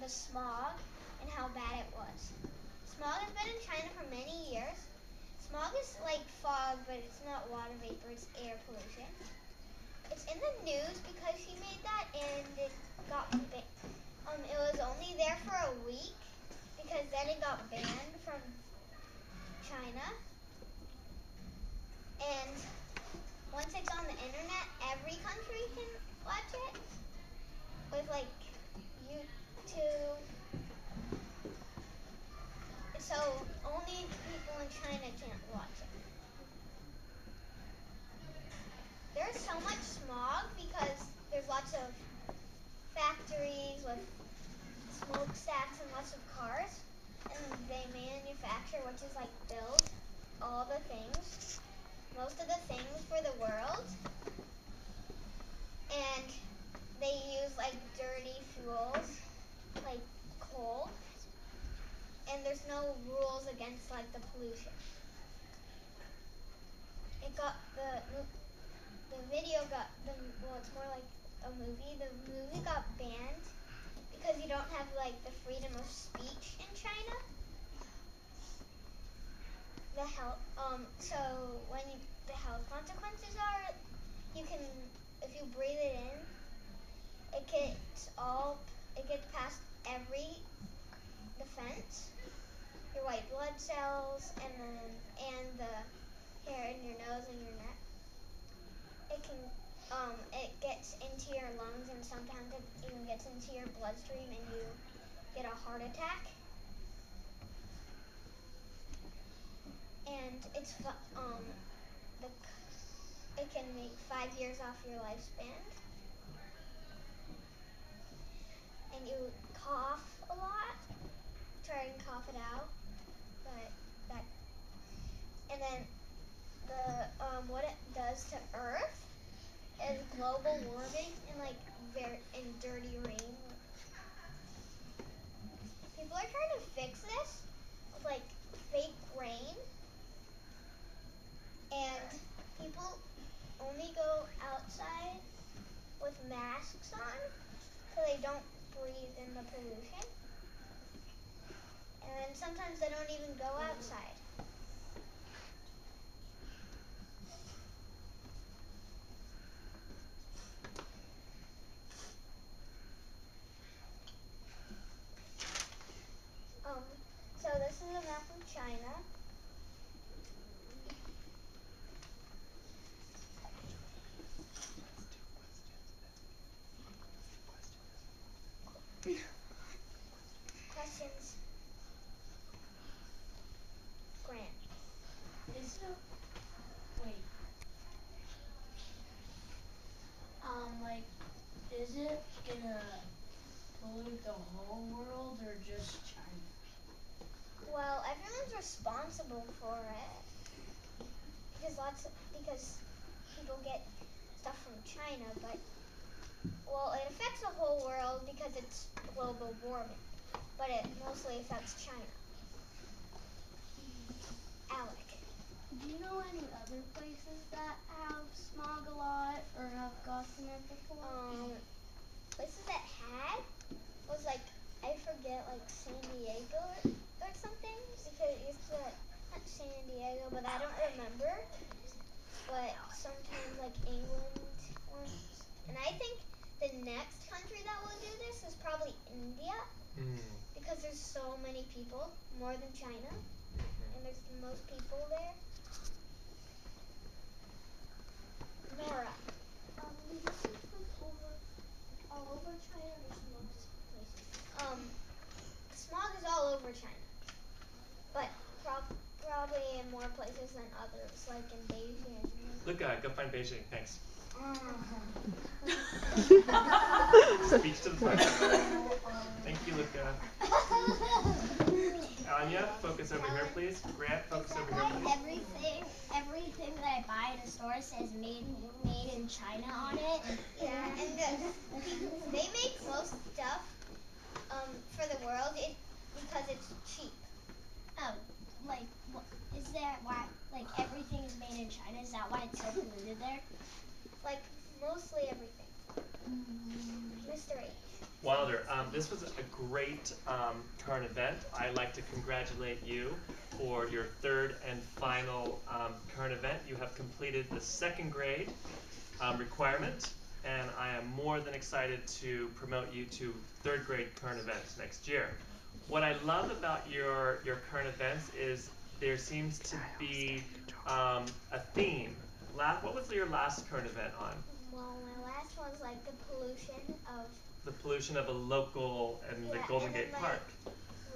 was smog and how bad it was. Smog has been in China for many years. Smog is like fog, but it's not water vapor, it's air pollution. It's in the news because he made that and it got it was only there for a week because then it got banned from China. And once it's on the internet, every country can watch it with like YouTube. So only people in China can't watch it. There's so much smog because there's lots of factories with smokestacks and lots of cars, and they manufacture, which is like build all the things, most of the things for the world, and they use like dirty fuels, like coal, and there's no rules against like the pollution. It got the video got the well, it's more like a movie. The movie got banned because you don't have like the freedom of speech in China. So when the health consequences are, you can, if you breathe it in, it gets past every defense, your white blood cells, and the hair in your nose and your neck. It gets into your lungs, and sometimes it even gets into your bloodstream and you get a heart attack. And it can make 5 years off your lifespan. And you cough a lot. Try and cough it out. And then what it does to Earth is global warming and dirty rain. People are trying to fix this with like fake rain, and people only go outside with masks on so they don't breathe in the pollution. And sometimes they don't even go outside. So this is a map of China. Questions? Grant. Wait. Like, is it gonna pollute the whole world or just China? Well, everyone's responsible for it because people get stuff from China, but it affects the whole world because it's global warming, but it mostly affects China. Alec. Do you know any other places that have smog a lot or have gotten it before? Places that had was like, I forget, like San Diego or something, because it used to, not San Diego, but I don't remember, but sometimes like England once. And I think the next country that will do this is probably India, because there's so many people, more than China, and there's the most people there. Nora. This is like all over China or just most places? Smog is all over China, but probably in more places than others, like in Beijing. Luca, go find Beijing. Thanks. Speech to the front. Thank you, Luca. Anya, focus over here, please. Grant, focus over here, please. Everything that I buy in a store says made in China on it. Yeah, and they make most stuff for the world because it's cheap. Oh, like is that why? Like everything is made in China? Is that why it's so polluted there? Like mostly everything. Mr. H. Wilder, this was a great current event. I'd like to congratulate you for your third and final current event. You have completed the second grade requirement, and I am more than excited to promote you to third grade current events next year. What I love about your current events is there seems to be a theme. What was your last current event on? Well, my last one's like the pollution of. The pollution of a local and the Golden Gate Park.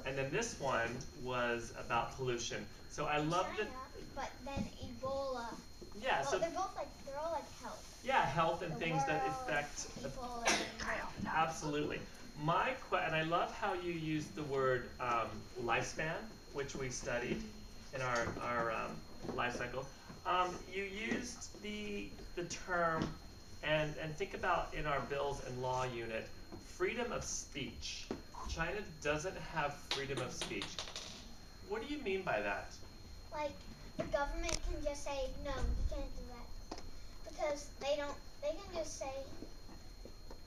And then this one was about pollution. So I love China, but then Ebola. Yeah, well, so they're all like health. Yeah, health and The things that world, affect people and absolutely. And I love how you use the word lifespan, which we studied in our life cycle. You used the term and think about in our bills and law unit, freedom of speech. China doesn't have freedom of speech. What do you mean by that? like the government can just say no, you can't do that because they can just say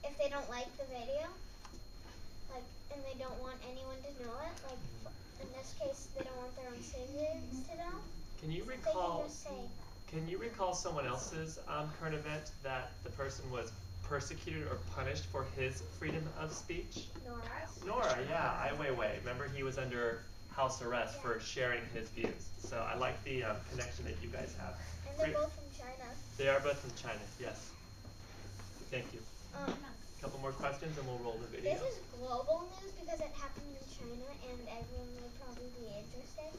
if they don't like the video, like, and they don't want anyone to know it, like in this case they don't want their own citizens to know. Can you They recall? can just say. Can you recall someone else's current event that the person was persecuted or punished for his freedom of speech? Nora, yeah, Ai Weiwei. Remember, he was under house arrest for sharing his views. So I like the connection that you guys have. And they're both from China. They are both from China, yes. Thank you. Um, A couple more questions and we'll roll the video. This is global news because it happened in China and everyone would probably be interested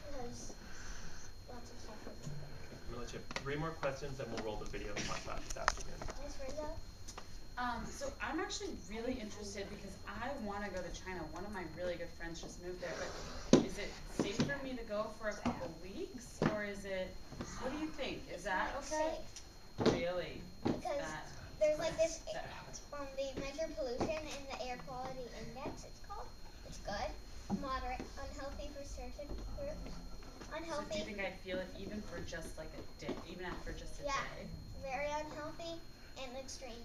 because lots of stuff was going on. I'm going to let you have 3 more questions and we'll roll the video and talk about this afternoon. Miss Rizzo? So I'm actually really interested because I want to go to China. One of my really good friends just moved there, but is it safe for me to go for a couple weeks, or is it? What do you think? Is that okay? Safe. Really? Because there's like this, they measure pollution in the air quality index, it's called. It's good. Moderate. Unhealthy for certain groups. Unhealthy. So do you think I'd feel it even for just like a day, even after just a yeah, day? very unhealthy and extreme.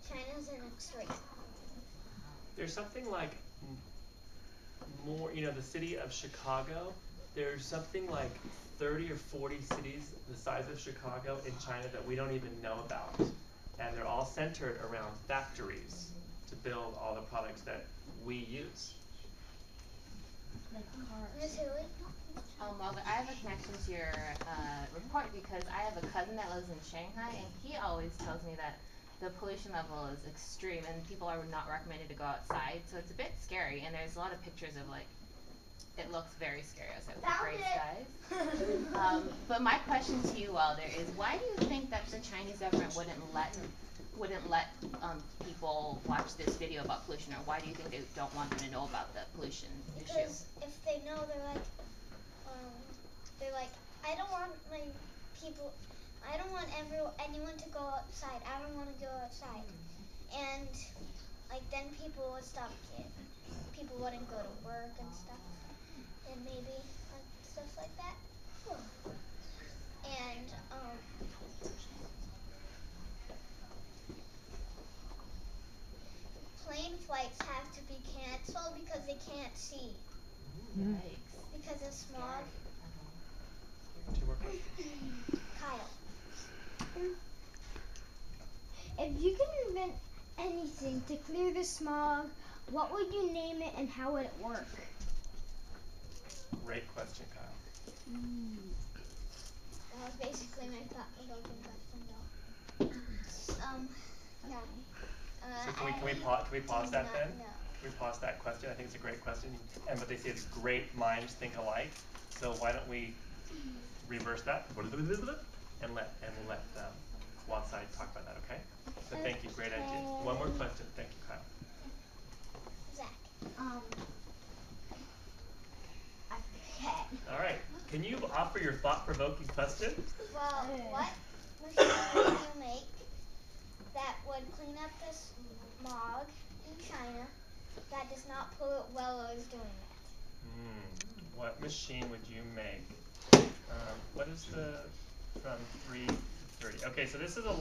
China's an extreme. There's something like more, the city of Chicago, there's something like 30 or 40 cities the size of Chicago in China that we don't even know about. And they're all centered around factories to build all the products that we use. Miss Haley? Well, I have a connection to your report because I have a cousin that lives in Shanghai, and he always tells me that the pollution level is extreme and people are not recommended to go outside, so it's a bit scary. And there's a lot of pictures of it looks very scary outside with the gray skies. But my question to you, Wilder, is why do you think that the Chinese government wouldn't let people watch this video about pollution, or why do you think they don't want them to know about the pollution issue? Because if they know, they're like, I don't want my people, I don't want anyone to go outside. I don't want to go outside. And then people would stop it. People wouldn't go to work and stuff. And maybe stuff like that. And plane flights have to be canceled because they can't see. Yikes. Because of smog. 2 more questions. Kyle. If you could invent anything to clear the smog, what would you name it and how would it work? Great question, Kyle. That was basically my thought-provoking question, though. Yeah. So can we pause that then? No. Can we pause that question? I think it's a great question. And but they say it's great minds think alike. So why don't we reverse that and we'll let Watside talk about that, okay? So thank you, great idea. One more question. Thank you, Kyle. Zach. I forget. All right. Can you offer your thought-provoking question? Well, what machine would you make that would clean up the smog in China that does not pollute while it was doing that? What machine would you make? What is the from 3 to 30? Okay, so this is a long